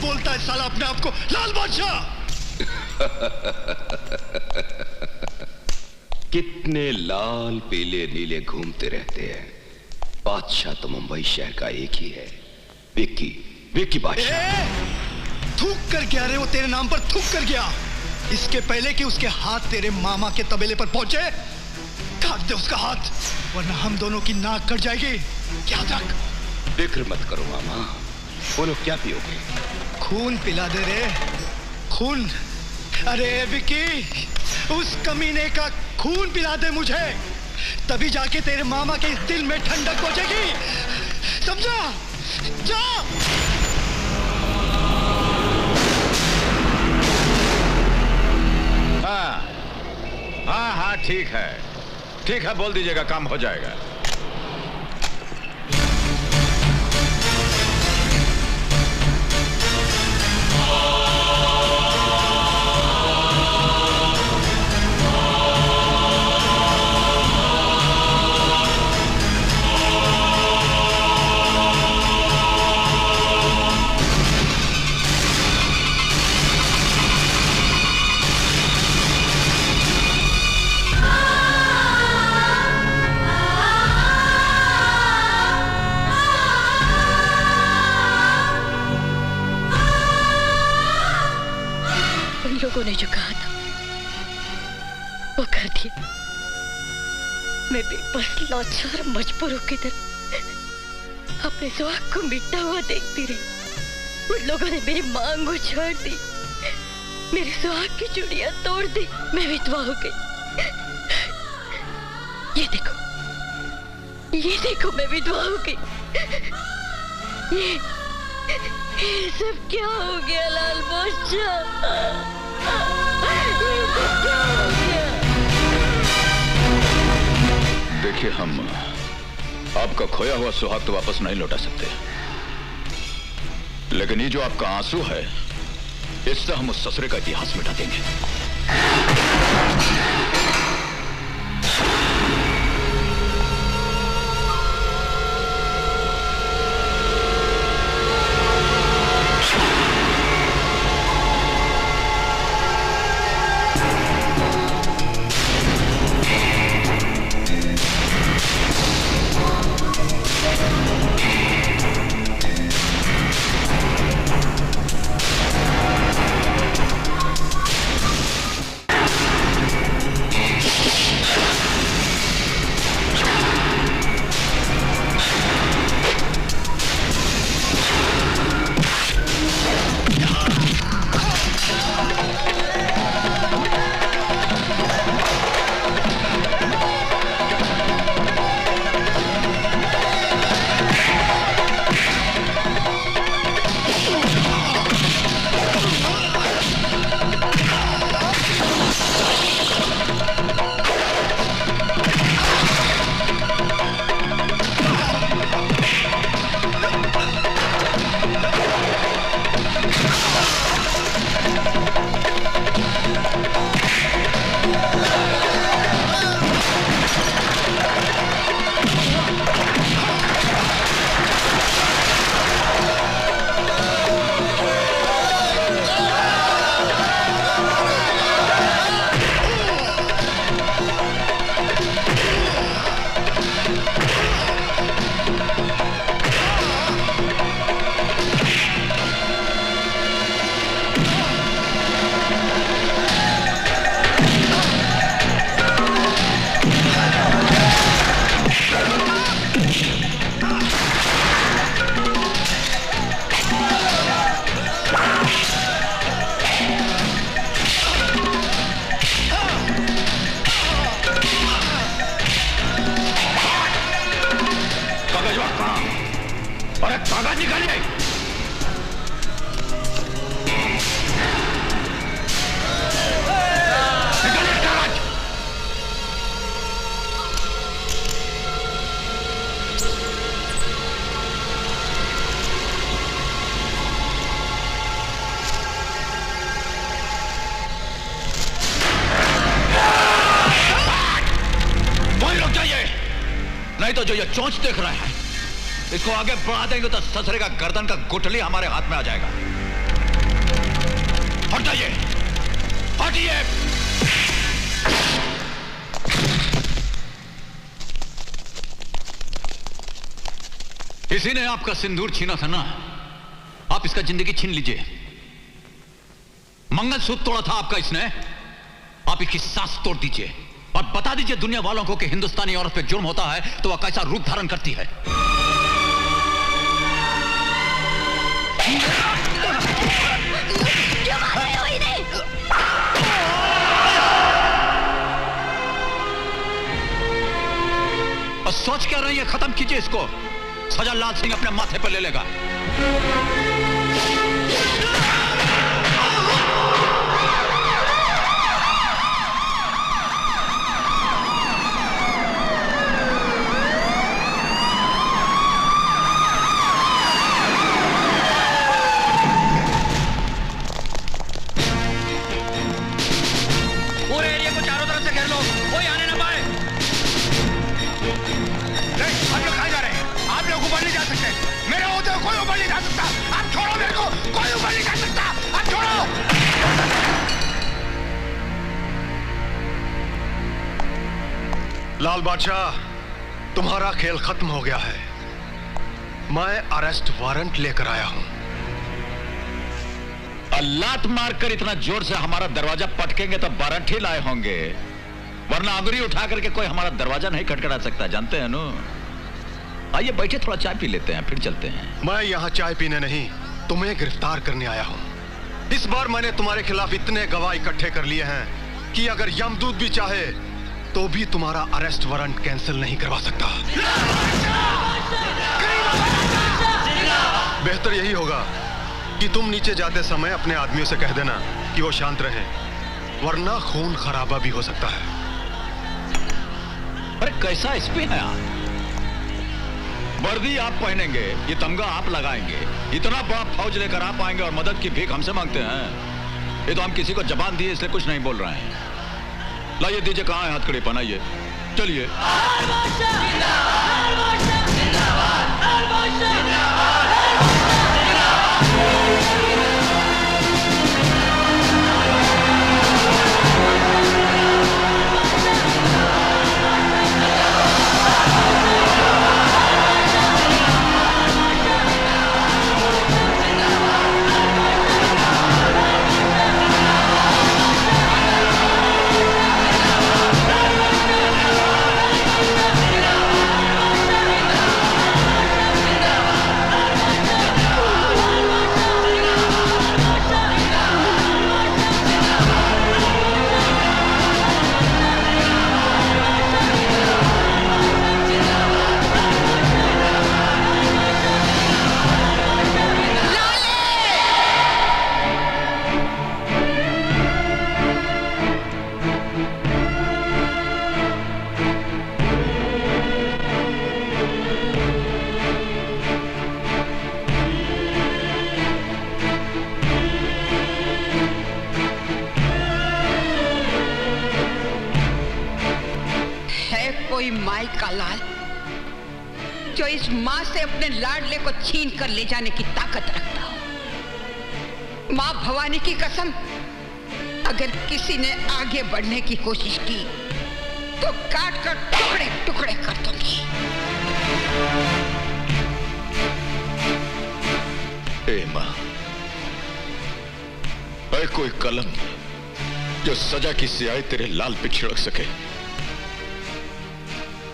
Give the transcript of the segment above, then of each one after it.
बोलता है साला अपने आप को लाल बादशाह? कितने लाल पीले नीले घूमते रहते हैं, बादशाह तो मुंबई शहर का एक ही है, विक्की। विक्की बादशाह। थूक कर गया रे, वो तेरे नाम पर थूक कर गया। इसके पहले कि उसके हाथ तेरे मामा के तबेले पर पहुंचे, काट दे उसका हाथ, वरना हम दोनों की नाक कट जाएगी। याद रख। फिक्र मत करो मामा। बोलो क्या पियोगे? खून पिला दे रे, खून। अरे विक्की, उस कमीने का खून पिला दे मुझे, तभी जाके तेरे मामा के इस दिल में ठंडक पहुंचेगी, समझा? जा। हाँ हाँ ठीक है, बोल दीजिएगा, काम हो जाएगा। लोगों ने जो कहा था वो कर दिया। मैं बेबस लाचार मजबूर होकर अपने सुहाग को मिटता हुआ देखती रही। उन लोगों ने मेरी मांग उछाड़ दी, मेरी सुहाग की चूड़ियां तोड़ दी, मैं विधवा हो गई। ये देखो मैं विधवा हो गई। ये सब क्या हो गया लाल बादशाह? देखिए, हम आपका खोया हुआ सुहाग तो वापस नहीं लौटा सकते, लेकिन ये जो आपका आंसू है, इससे हम उस ससुरे का इतिहास मिटा देंगे। कागज निकालिए। नहीं तो जो ये चोंच देख रहे हैं, इसको आगे बढ़ा देंगे तो ससुरे का गर्दन का गुठली हमारे हाथ में आ जाएगा। हट जाइए, हटिए। इसी ने आपका सिंदूर छीना था ना, आप इसका जिंदगी छीन लीजिए। मंगलसूत्र तोड़ा था आपका इसने, आप इसकी सांस तोड़ दीजिए और बता दीजिए दुनिया वालों को कि हिंदुस्तानी औरत पे जुर्म होता है तो वह कैसा रूप धारण करती है। क्यों मार रहे हो इन्हें? और सोच क्या रही है, खत्म कीजिए इसको। सजा लाल सिंह अपने माथे पर ले लेगा। पूरे एरिया को चारों तरफ से घेर लो, कोई आने ना पाए। हम लोग कहाँ जा रहे हैं? आप लोग ऊपर नहीं जा सकते। मेरे होते हुए कोई ऊपर नहीं जा सकता। आप छोड़ो मेरे को, कोई ऊपर नहीं जा सकता। आप छोड़ो। लाल बादशाह, तुम्हारा खेल खत्म हो गया है। मैं अरेस्ट वारंट लेकर आया हूं। लात मारकर इतना जोर से हमारा दरवाजा पटकेंगे तो वारंट ही लाए होंगे, वरना अंगुली उठा करके कोई हमारा दरवाजा नहीं खटखटा सकता, जानते हैं नो। आइए बैठे, थोड़ा चाय पी लेते हैं, फिर चलते हैं। मैं यहाँ चाय पीने नहीं, तुम्हें गिरफ्तार करने आया हूँ। इस बार मैंने तुम्हारे खिलाफ इतने गवाह इकट्ठे कर लिए हैं कि अगर यमदूत भी चाहे तो भी तुम्हारा अरेस्ट वारंट कैंसिल नहीं करवा सकता। बेहतर यही होगा कि तुम नीचे जाते समय अपने आदमियों से कह देना कि वो शांत रहें, वरना खून खराबा भी हो सकता है। अरे कैसा एसपी है आप? वर्दी आप पहनेंगे, ये तमगा आप लगाएंगे, इतना बड़ा फौज लेकर आप आएंगे और मदद की भीख हमसे मांगते हैं। ये तो हम किसी को जबान दिए इसलिए कुछ नहीं बोल रहे हैं। लाइए दीजिए, कहाँ है हथकड़ी, पहनाइए, चलिए। कोई माई का लाल जो इस मां से अपने लाडले को छीन कर ले जाने की ताकत रखता हो। मां भवानी की कसम, अगर किसी ने आगे बढ़ने की कोशिश की तो काट कर टुकड़े टुकड़े कर दूंगी। ए मां, ऐ कोई कलम जो सजा की स्याही तेरे लाल पे छिड़क सके?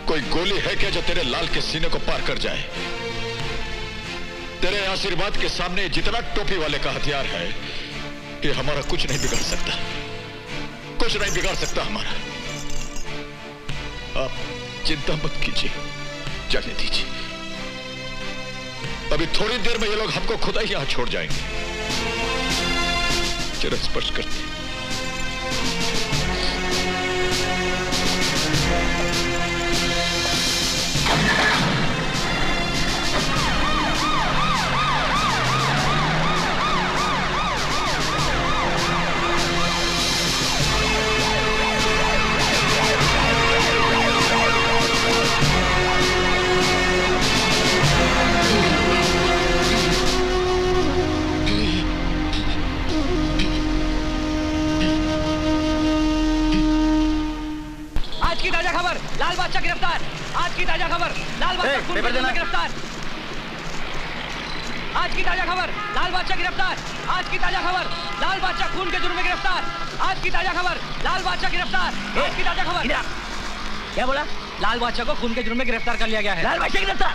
कोई गोली है क्या जो तेरे लाल के सीने को पार कर जाए? तेरे आशीर्वाद के सामने जितना टोपी वाले का हथियार है, ये हमारा कुछ नहीं बिगाड़ सकता, कुछ नहीं बिगाड़ सकता हमारा। आप चिंता मत कीजिए, जाने दीजिए। अभी थोड़ी देर में ये लोग हमको खुदा ही यहां छोड़ जाएंगे। जरा स्पर्श करते हैं। लाल बादशाह गिरफ्तार। आज की ताजा खबर, लाल बादशाह खून के जुर्म में गिरफ्तार। आज की ताजा खबर, लाल बादशाह गिरफ्तार। आज की ताजा खबर, लाल बादशाह खून के जुर्म में गिरफ्तार। आज की ताजा खबर, लाल बादशाह गिरफ्तार। आज की ताजा खबर। क्या बोला? लाल बादशाह को खून के जुर्म में गिरफ्तार कर लिया गया है। लाल बादशाह गिरफ्तार।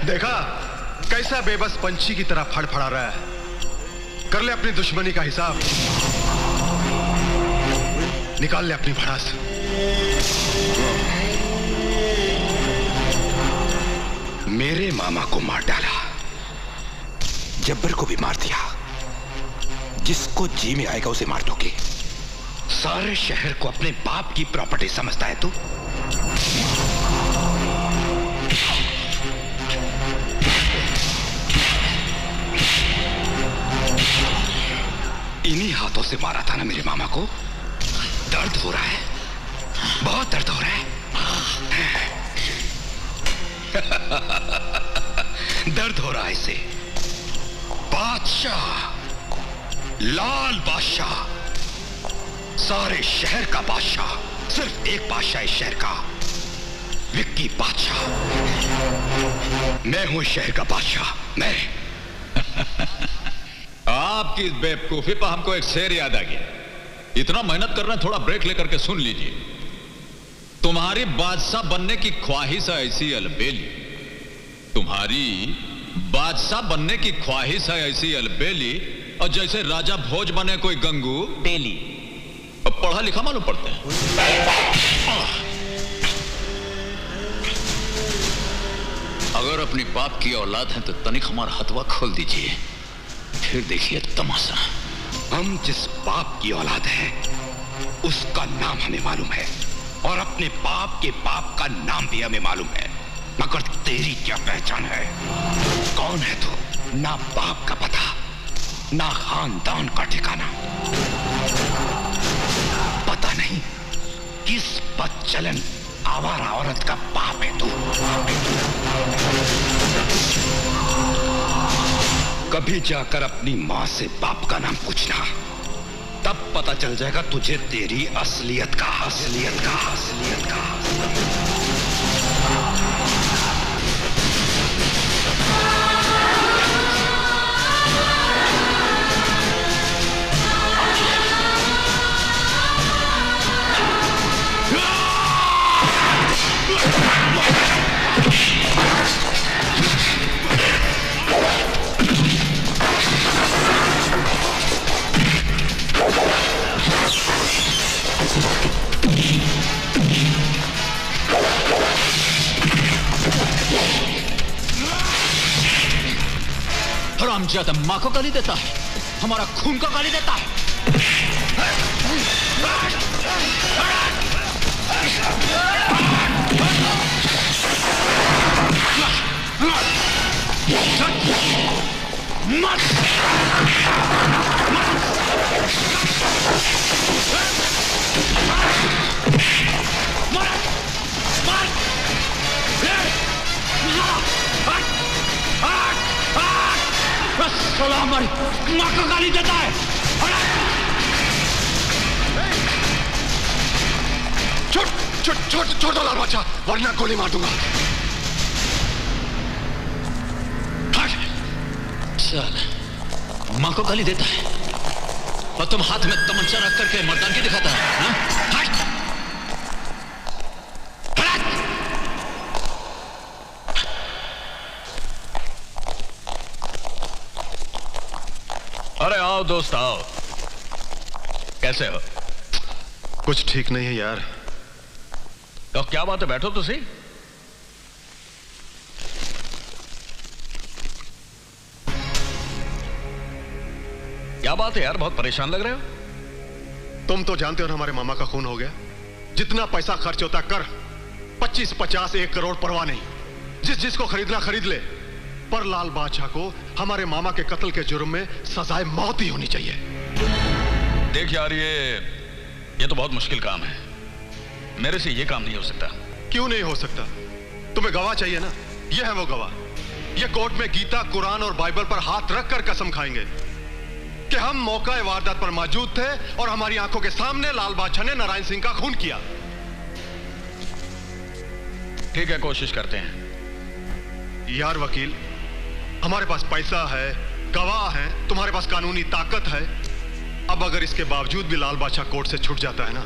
देखा कैसा बेबस पंछी की तरह फड़फड़ा रहा है। कर ले अपनी दुश्मनी का हिसाब, निकाल ले अपनी भड़ास। मेरे मामा को मार डाला, जब्बर को भी मार दिया। जिसको जी में आएगा उसे मार दोगे। सारे शहर को अपने बाप की प्रॉपर्टी समझता है तू। इन्हीं हाथों से मारा था ना मेरे मामा को। दर्द हो रहा है, बहुत दर्द हो रहा है। दर्द हो रहा है इसे। बादशाह, लाल बादशाह, सारे शहर का बादशाह। सिर्फ एक बादशाह इस शहर का, विक्की बादशाह। मैं हूं इस शहर का बादशाह, मैं। आपकी इस बेवकूफी पर हमको एक शेर याद आ गया। इतना मेहनत कर रहे हैं, थोड़ा ब्रेक लेकर के सुन लीजिए। तुम्हारी बादशाह बनने की ख्वाहिश है ऐसी अलबेली, तुम्हारी बादशाह बनने की ख्वाहिश है ऐसी अलबेली, और जैसे राजा भोज बने कोई गंगू डेली। अब पढ़ा लिखा मालूम पड़ते हैं। अगर अपनी बाप की औलाद है तो तनिक हमारा हथवा खोल दीजिए, फिर देखिए तमाशा। हम जिस बाप की औलाद हैं उसका नाम हमें मालूम है, और अपने बाप के बाप का नाम भी हमें मालूम है। मगर तेरी क्या पहचान है? कौन है तू? ना बाप का पता, ना खानदान का ठिकाना। पता नहीं किस बदचलन आवारा औरत का बाप है तू। कभी जाकर अपनी मां से बाप का नाम पूछना, तब पता चल जाएगा तुझे तेरी असलियत का। हरामजादा मां को गाली देता है, हमारा खून को गाली देता है। हमारी मां को गाली देता है। छोड़ दो लाल बादशाह, वरना गोली मार दूंगा। चल, मां को गाली देता है और तुम हाथ में तमंचा रख करके मर्दानगी दिखाता है। अरे आओ दोस्त आओ, कैसे हो? कुछ ठीक नहीं है यार। तो क्या बात है, बैठो तो सही। क्या बात है यार, बहुत परेशान लग रहे हो। तुम तो जानते हो ना हमारे मामा का खून हो गया। जितना पैसा खर्च होता कर, 25, 50, 1 करोड़ परवाह नहीं। जिसको खरीदना खरीद ले, पर लाल बादशाह को हमारे मामा के कत्ल के जुर्म में सजाए मौत ही होनी चाहिए। देख यार, ये तो बहुत मुश्किल काम है। मेरे से ये काम नहीं हो सकता। क्यों नहीं हो सकता? तुम्हें गवाह चाहिए ना। ये है वो गवाह। ये कोर्ट में गीता, कुरान और बाइबल पर हाथ रखकर कसम खाएंगे कि हम मौका वारदात पर मौजूद थे और हमारी आंखों के सामने लाल बादशाह ने नारायण सिंह का खून किया। ठीक है, कोशिश करते हैं। यार वकील, हमारे पास पैसा है, गवाह है, तुम्हारे पास कानूनी ताकत है। अब अगर इसके बावजूद भी लाल बादशाह कोर्ट से छूट जाता है ना,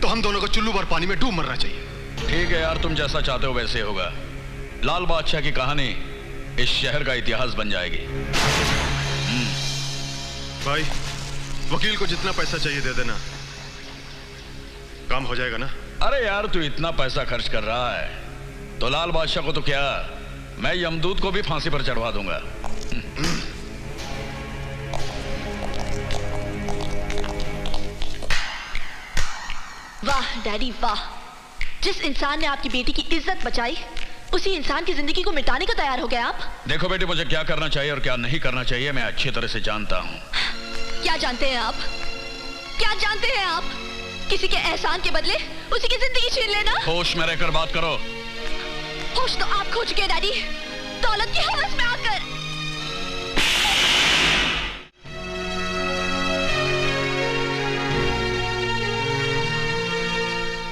तो हम दोनों को चुल्लू भर पानी में डूब मरना चाहिए। ठीक है यार, तुम जैसा चाहते हो वैसे होगा। लाल बादशाह की कहानी इस शहर का इतिहास बन जाएगी। भाई, वकील को जितना पैसा चाहिए दे देना, काम हो जाएगा ना? अरे यार, तू इतना पैसा खर्च कर रहा है तो लाल बादशाह को तो क्या, मैं यमदूत को भी फांसी पर चढ़वा दूंगा। वाह डैडी वाह, जिस इंसान ने आपकी बेटी की इज्जत बचाई, उसी इंसान की जिंदगी को मिटाने को तैयार हो गए आप। देखो बेटी, मुझे क्या करना चाहिए और क्या नहीं करना चाहिए मैं अच्छी तरह से जानता हूँ। क्या जानते हैं आप? क्या जानते हैं आप? किसी के एहसान के बदले उसी की जिंदगी छीन लेना। होश में रहकर बात करो। होश तो आप खो चुके हैं डैडी, दौलत की हवस में आकर।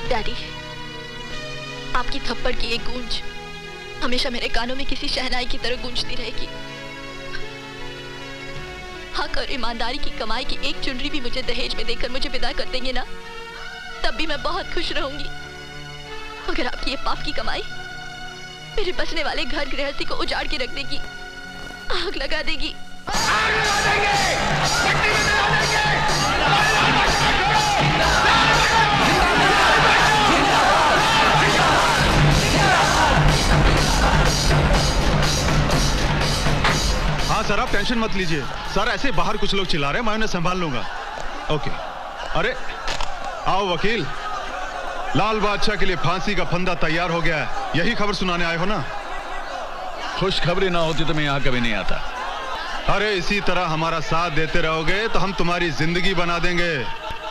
डैडी, आपकी थप्पड़ की एक गूंज हमेशा मेरे कानों में किसी शहनाई की तरह गूंजती रहेगी। हक और ईमानदारी की कमाई की एक चुनरी भी मुझे दहेज में देकर मुझे विदा कर देंगे ना, तब भी मैं बहुत खुश रहूंगी। अगर आपकी ये पाप की कमाई मेरे बसने वाले घर गृहस्थी को उजाड़ के रख देगी, आग लगा देगी। आग लगा देंगे! हाँ सर, आप टेंशन मत लीजिए। सर, ऐसे बाहर कुछ लोग चिल्ला रहे हैं, मैं उन्हें संभाल लूंगा। ओके। अरे आओ वकील, लाल बादशाह के लिए फांसी का फंदा तैयार हो गया है, यही खबर सुनाने आए हो ना? खुशखबरी ना होती तो मैं यहाँ कभी नहीं आता। अरे इसी तरह हमारा साथ देते रहोगे तो हम तुम्हारी जिंदगी बना देंगे।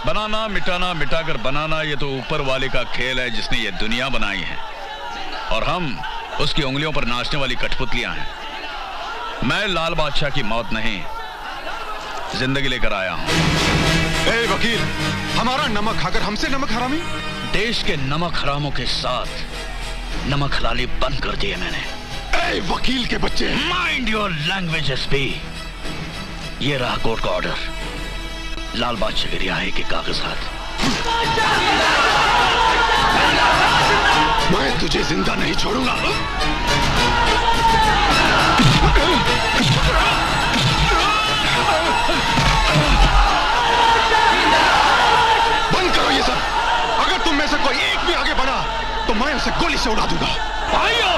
बनाना, मिटाना, मिटाकर बनाना, ये तो ऊपर वाले का खेल है जिसने ये दुनिया बनाई है, और हम उसकी उंगलियों पर नाचने वाली कठपुतलियां हैं। मैं लाल बादशाह की मौत नहीं, जिंदगी लेकर आया हूं। ए वकील, हमारा नमक खाकर हमसे नमक हरामी? देश के नमक हरामों के साथ नमक हलाली बंद कर दिए मैंने। ए वकील के बच्चे, माइंड योर लैंग्वेज एसपी। ये रहा कोर्ट का ऑर्डर, लाल बादशाह की रिहाई के कागजात। मैं तुझे जिंदा नहीं छोड़ूंगा। बंद करो ये सब। अगर तुम में से कोई एक भी आगे बढ़ा तो मैं उसे गोली से उड़ा दूंगा। भाइयों,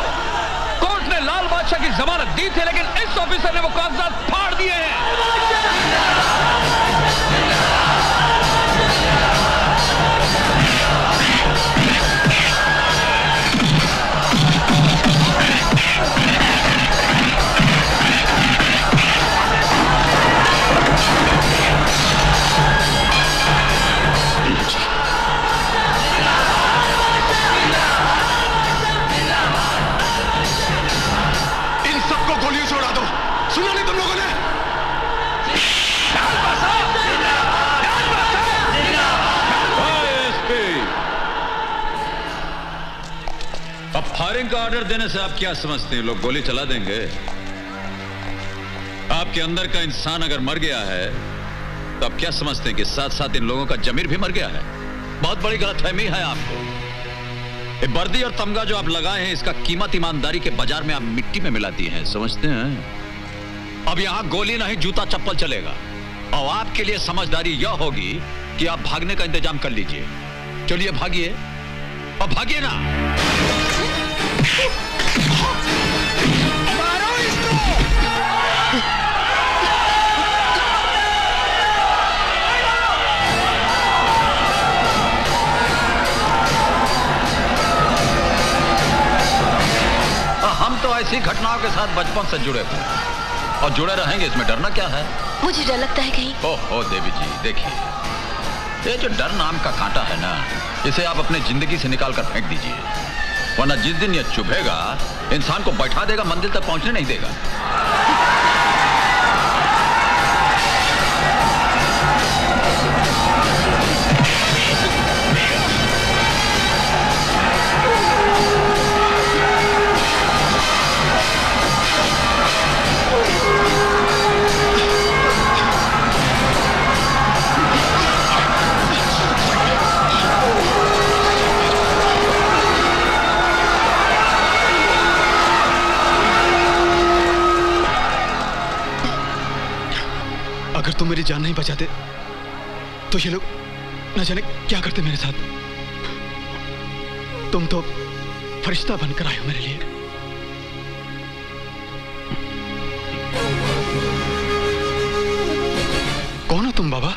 कोर्ट ने लाल बादशाह की जमानत दी थी, लेकिन इस ऑफिसर ने वो कागजात फाड़ दिए हैं। अब फायरिंग का ऑर्डर देने से आप क्या समझते हैं, लोग गोली चला देंगे? आपके अंदर का इंसान अगर मर गया है तो आप क्या समझते हैं कि साथ साथ इन लोगों का जमीर भी मर गया है? बहुत बड़ी गलतफहमी है आपको। ये वर्दी और तमगा जो आप लगाए हैं, इसका कीमत ईमानदारी के बाजार में आप मिट्टी में मिलाती हैं, समझते हैं? अब यहां गोली नहीं, जूता चप्पल चलेगा। और आपके लिए समझदारी यह होगी कि आप भागने का इंतजाम कर लीजिए। चलिए भागिए, और भागिए ना। मारो इसको! हम तो ऐसी घटनाओं के साथ बचपन से जुड़े थे और जुड़े रहेंगे, इसमें डरना क्या है? मुझे डर लगता है कहीं। ओहो देवी जी, देखिए, ये जो डर नाम का कांटा है ना, इसे आप अपने जिंदगी से निकाल कर फेंक दीजिए। वरना जिस दिन यह चुभेगा इंसान को बैठा देगा, मंदिर तक पहुंचने नहीं देगा। अगर तुम मेरी जान नहीं बचाते तो ये लोग न जाने क्या करते मेरे साथ। तुम तो फरिश्ता बनकर आए हो मेरे लिए। कौन हो तुम बाबा?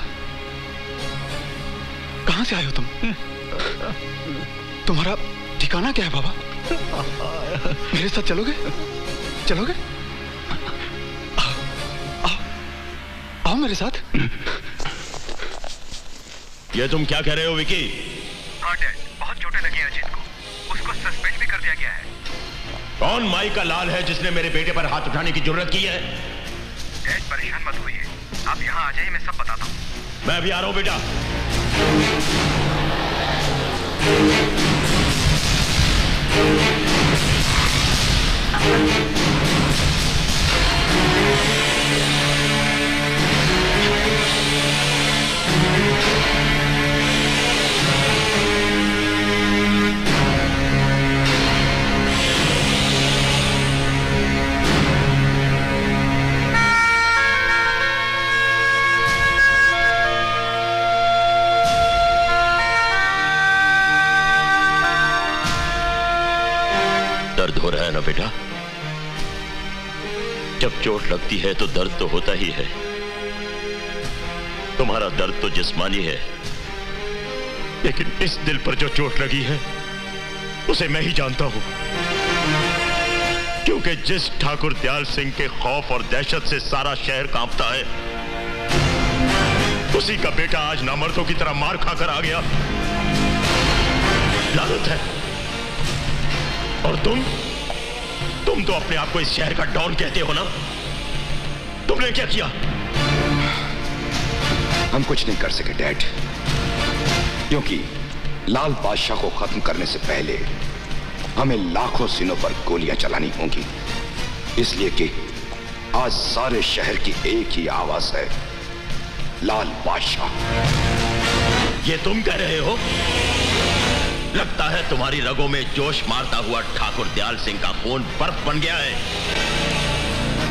कहां से आए हो तुम? तुम्हारा ठिकाना क्या है बाबा? मेरे साथ चलोगे? चलोगे? आओ मेरे साथ। ये तुम क्या कह रहे हो विकी? हाँ डैड, बहुत चोटें लगी हैं अजीत को। उसको सस्पेंड भी कर दिया गया है। कौन माई का लाल है जिसने मेरे बेटे पर हाथ उठाने की जरूरत की है? डैड परेशान मत होइए, आप यहाँ आ जाइए, मैं सब बताता हूँ। मैं अभी आ रहा हूं बेटा। दर्द हो रहा है ना बेटा? जब चोट लगती है तो दर्द तो होता ही है। तुम्हारा दर्द तो जिस्मानी है, लेकिन इस दिल पर जो चोट लगी है उसे मैं ही जानता हूं। क्योंकि जिस ठाकुर दयाल सिंह के खौफ और दहशत से सारा शहर कांपता है, उसी का बेटा आज नामर्दों की तरह मार खाकर आ गया। लानत है। और तुम तो अपने आप को इस शहर का डॉन कहते हो ना? तुमने क्या किया? हम कुछ नहीं कर सके डैड, क्योंकि लाल बादशाह को खत्म करने से पहले हमें लाखों सिनों पर गोलियां चलानी होंगी। इसलिए कि आज सारे शहर की एक ही आवाज है, लाल बादशाह। ये तुम कह रहे हो? लगता है तुम्हारी रगों में जोश मारता हुआ ठाकुर दयाल सिंह का खून बर्फ बन गया है।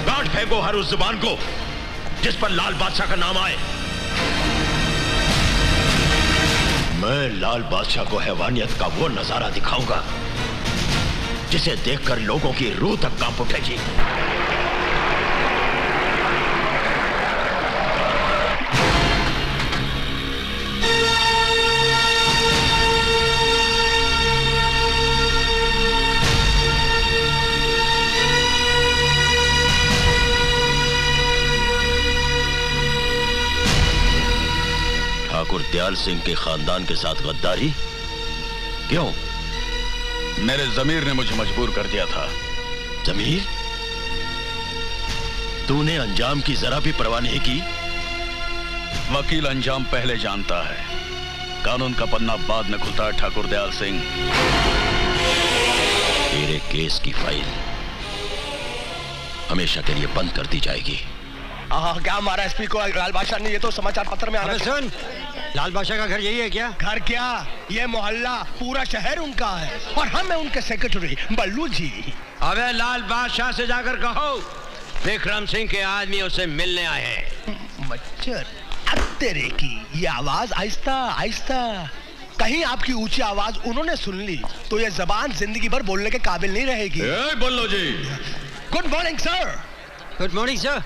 काट फेंको हर उस जुबान को जिस पर लाल बादशाह का नाम आए। मैं लाल बादशाह को हैवानियत का वो नजारा दिखाऊंगा जिसे देखकर लोगों की रूह तक कांप उठेगी। ठाकुर दयाल सिंह के खानदान के साथ गद्दारी क्यों? मेरे जमीर ने मुझे मजबूर कर दिया था। जमीर? तूने अंजाम की जरा भी परवाह नहीं की? वकील अंजाम पहले जानता है, कानून का पन्ना बाद में खुलता है। ठाकुर दयाल सिंह, तेरे केस की फाइल हमेशा के लिए बंद कर दी जाएगी। क्या मारा एसपी को लाल बादशाह ने? ये तो समाचार पत्र में आना। सुन, लाल बादशाह का घर यही है क्या? घर क्या, ये मोहल्ला पूरा शहर उनका है और हम हैं उनके सेक्रेटरी बल्लू जी। अबे लाल बादशाह से जाकर कहो विक्रम सिंह के आदमी उसे मिलने आए हैं। मच्छर तेरे की ये आवाज आहिस्ता आहिस्ता, कहीं आपकी ऊंची आवाज उन्होंने सुन ली तो ये जबान जिंदगी भर बोलने के काबिल नहीं रहेगी। Ballu ji. Good morning sir. Good morning sir.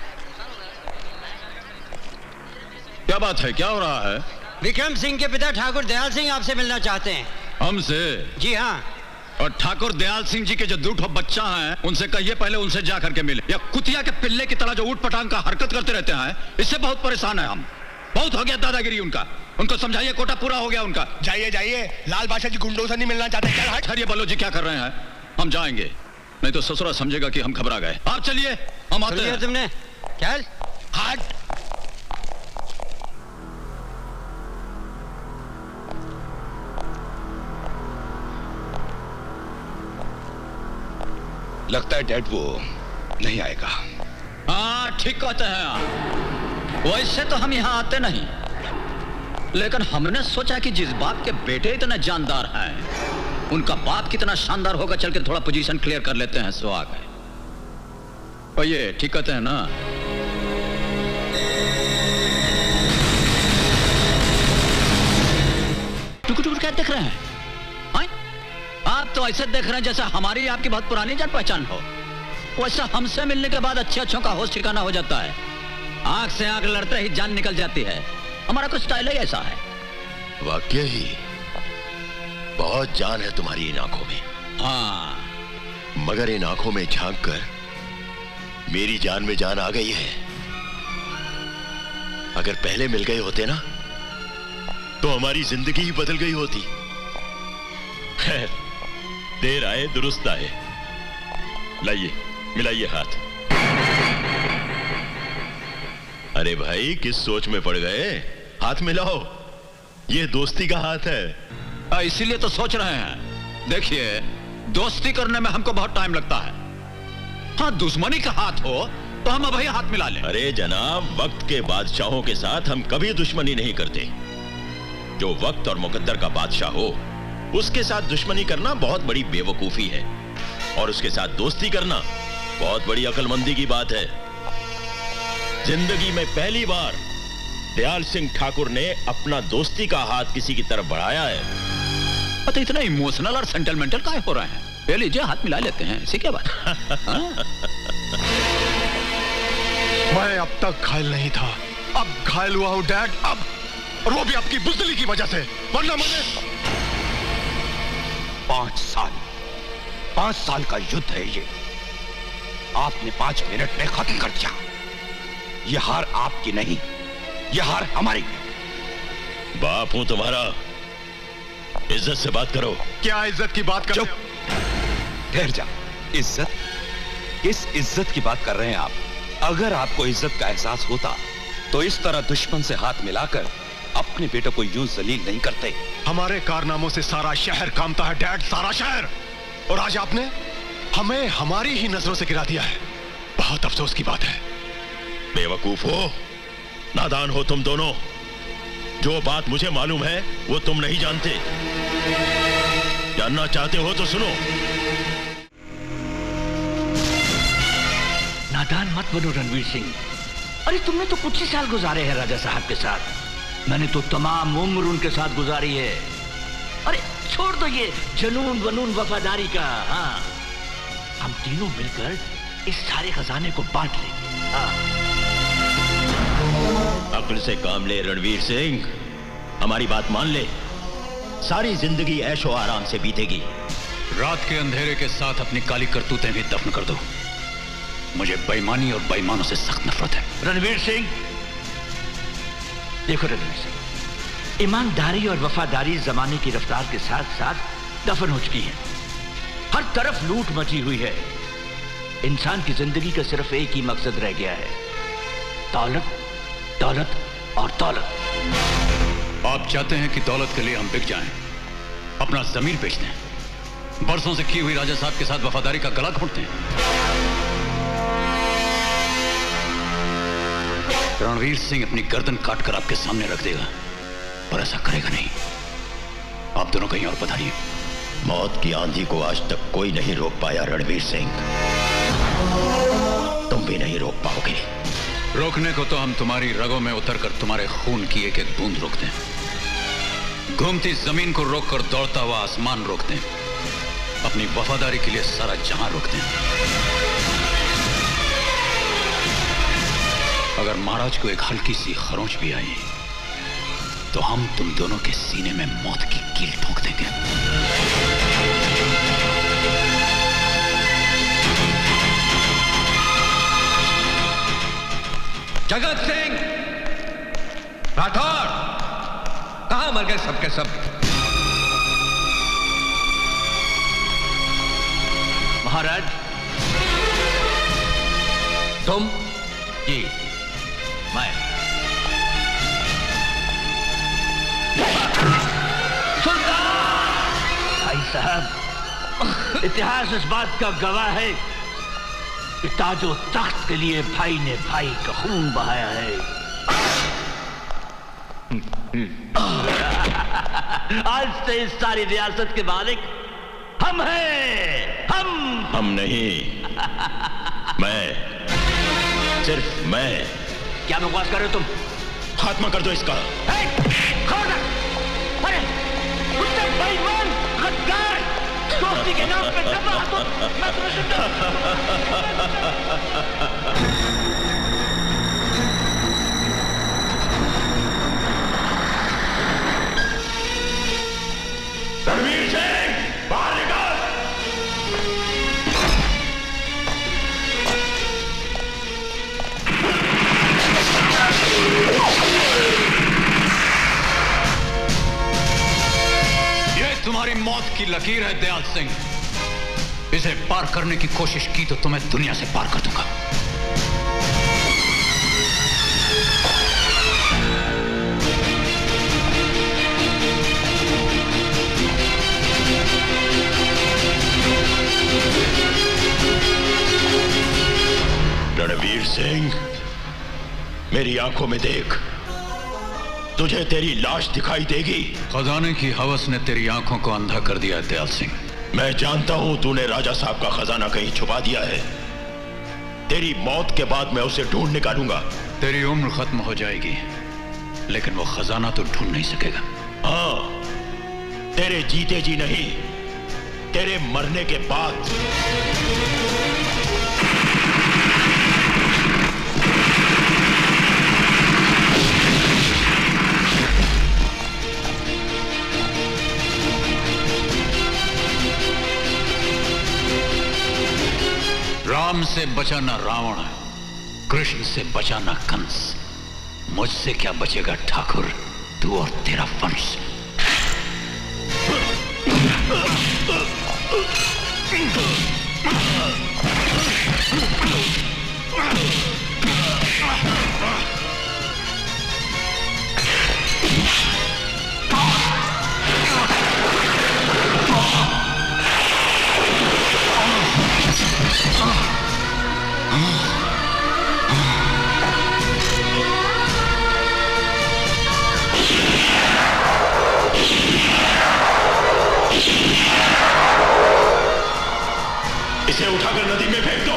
क्या बात है, क्या हो रहा है? विक्रम सिंह के पिता ठाकुर दयाल सिंह आपसे मिलना चाहते हैं। हमसे? जी हाँ। और ठाकुर दयाल सिंह जी के जो दूठो बच्चा हैं उनसे कहिए पहले उनसे जा करके मिले। या कुतिया के पिल्ले की तरह जो ऊट पटांग का हरकत करते रहते हैं, इससे बहुत परेशान है हम। बहुत हो गया दादागिरी उनका। उनको समझाइए, कोटा पूरा हो गया उनका। जाइए जाइए, लाल बादशाह जी गुंडों से नहीं मिलना चाहते। चल हट। अरे बल्लू जी क्या कर रहे हैं? हम जाएंगे, नहीं तो ससुरा समझेगा कि हम घबरा गए। आप चलिए, हम आते हैं। तुमने चल हट। लगता है डैड वो नहीं आएगा। हाँ ठीक कहते हैं आप। वैसे तो हम यहाँ आते नहीं, लेकिन हमने सोचा कि जिस बाप के बेटे इतने जानदार हैं, उनका बाप कितना शानदार होगा, चल के थोड़ा पोजीशन क्लियर कर लेते हैं। सो आ गए। और ये ठीक कहते हैं ना? टुकुर टुकुर क्या देख रहे हैं? आप तो ऐसे देख रहे हैं जैसा हमारी आपकी बहुत पुरानी जान पहचान हो। वैसा हमसे मिलने के बाद अच्छे अच्छों का होश ठिकाना हो जाता है। आंख से आंख लड़ते ही जान निकल जाती है। हमारा कुछ स्टाइल ही ऐसा है। वाकई ही बहुत जान है तुम्हारी इन आंखों में। हाँ, मगर इन आंखों में झांक कर मेरी जान में जान आ गई है। अगर पहले मिल गए होते ना, तो हमारी जिंदगी ही बदल गई होती। खैर, देर आए दुरुस्त आए। लाइए, मिलाइए हाथ। अरे भाई, किस सोच में पड़ गए? हाथ मिलाओ, ये दोस्ती का हाथ है। इसीलिए तो सोच रहे हैं। देखिए, दोस्ती करने में हमको बहुत टाइम लगता है। हाँ, दुश्मनी का हाथ हो तो हम अभी हाथ मिला लें। अरे जनाब, वक्त के बादशाहों के साथ हम कभी दुश्मनी नहीं करते। जो वक्त और मुकद्दर का बादशाह हो, उसके साथ दुश्मनी करना बहुत बड़ी बेवकूफी है, और उसके साथ दोस्ती करना बहुत बड़ी अक्लमंदी की बात है। जिंदगी में पहली बार दयाल सिंह ठाकुर ने अपना दोस्ती का हाथ किसी की तरफ बढ़ाया है। तो इतना इमोशनल और सेंटिमेंटल काहे हो रहे हैं? ले लीजिए, हाथ मिला लेते हैं। इसी क्या बात? मैं अब तक घायल नहीं था, अब घायल हुआ हूं डैड। अब, और वो भी आपकी बुज़दिली की वजह से। वरना मैंने 5 साल का युद्ध है ये। आपने 5 मिनट में खत्म कर दिया। ये हार आपकी नहीं, ये हार हमारी। बाप हूं तुम्हारा, इज्जत से बात करो। क्या इज्जत की बात कर रहे हो? ठहर जा। इज्जत? किस इज्जत की बात कर रहे हैं आप? अगर आपको इज्जत का एहसास होता तो इस तरह दुश्मन से हाथ मिलाकर अपने बेटे को यूं जलील नहीं करते। हमारे कारनामों से सारा शहर कामता है डैड, सारा शहर। और आज आपने हमें हमारी ही नजरों से गिरा दिया है। बहुत अफसोस की बात है। बेवकूफ हो, नादान हो तुम दोनों। जो बात मुझे मालूम है वो तुम नहीं जानते। जानना चाहते हो तो सुनो। नादान मत बनो रणवीर सिंह। अरे तुमने तो कुछ ही साल गुजारे हैं राजा साहब के साथ। मैंने तो तमाम उम्र उनके साथ गुजारी है। अरे छोड़ दो ये जनून वनून वफादारी का। हाँ, हम तीनों मिलकर इस सारे खजाने को बांट लेंगे। हाँ। अक्ल से काम ले रणवीर सिंह, हमारी बात मान ले। सारी जिंदगी ऐशो आराम से बीतेगी। रात के अंधेरे के साथ अपनी काली करतूतें भी दफन कर दो। मुझे बेईमानी और बेईमानों से सख्त नफरत है। रणवीर सिंह, देखो रणवीर सिंह, ईमानदारी और वफादारी जमाने की रफ्तार के साथ साथ दफन हो चुकी है। हर तरफ लूट मची हुई है। इंसान की जिंदगी का सिर्फ एक ही मकसद रह गया है, दौलत, दौलत और दौलत। आप चाहते हैं कि दौलत के लिए हम बिक जाएं, अपना जमीन बेच दें, बरसों से की हुई राजा साहब के साथ वफादारी का गला घोंट दें। रणवीर सिंह अपनी गर्दन काटकर आपके सामने रख देगा, पर ऐसा करेगा नहीं। आप दोनों कहीं और पधारिए। मौत की आंधी को आज तक कोई नहीं रोक पाया रणवीर सिंह, तुम भी नहीं रोक पाओगे। रोकने को तो हम तुम्हारी रगों में उतरकर तुम्हारे खून की एक एक बूंद रोक दें, घूमती जमीन को रोककर दौड़ता हुआ आसमान रोक दें, अपनी वफादारी के लिए सारा जहां रोक दें। अगर महाराज को एक हल्की सी खरोंच भी आई तो हम तुम दोनों के सीने में मौत की कील ठोक देंगे। जगत सिंह, मर गए सबके सब। महाराज तुम जी मैं सुल्तान भाई साहब, इतिहास इस बात का गवाह है कि ताजो तख्त के लिए भाई ने भाई का खून बहाया है। आज से इस सारी रियासत के मालिक हम हैं। हम नहीं, मैं, सिर्फ मैं। क्या बकवास कर रहे हो तुम? खात्मा कर दो इसका। अरे कुत्ते बेईमान गद्दार, दोस्ती के नाम पे दबा तो मैं रणवीर सिंह बाहर निकल। ये तुम्हारी मौत की लकीर है दयाल सिंह। इसे पार करने की कोशिश की तो तुम्हें दुनिया से पार कर दूंगा। रणवीर सिंह, मेरी आंखों में देख, तुझे तेरी लाश दिखाई देगी। खजाने की हवस ने तेरी आंखों को अंधा कर दिया है दयाल सिंह। मैं जानता हूं तूने राजा साहब का खजाना कहीं छुपा दिया है। तेरी मौत के बाद मैं उसे ढूंढ निकालूंगा। तेरी उम्र खत्म हो जाएगी, लेकिन वो खजाना तो ढूंढ नहीं सकेगा। हाँ, तेरे जीते जी नहीं, तेरे मरने के बाद। राम से बचा ना रावण, कृष्ण से बचा ना कंस, मुझसे क्या बचेगा ठाकुर, तू और तेरा वंश। इसे उठाकर नदी में फेंक दो।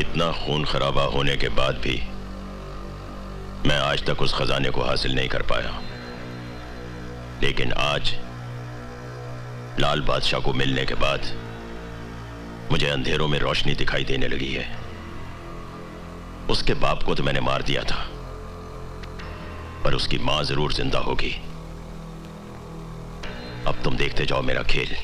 इतना खून खराबा होने के बाद भी मैं आज तक उस खजाने को हासिल नहीं कर पाया, लेकिन आज लाल बादशाह को मिलने के बाद मुझे अंधेरों में रोशनी दिखाई देने लगी है। उसके बाप को तो मैंने मार दिया था, पर उसकी मां जरूर जिंदा होगी। अब तुम देखते जाओ मेरा खेल।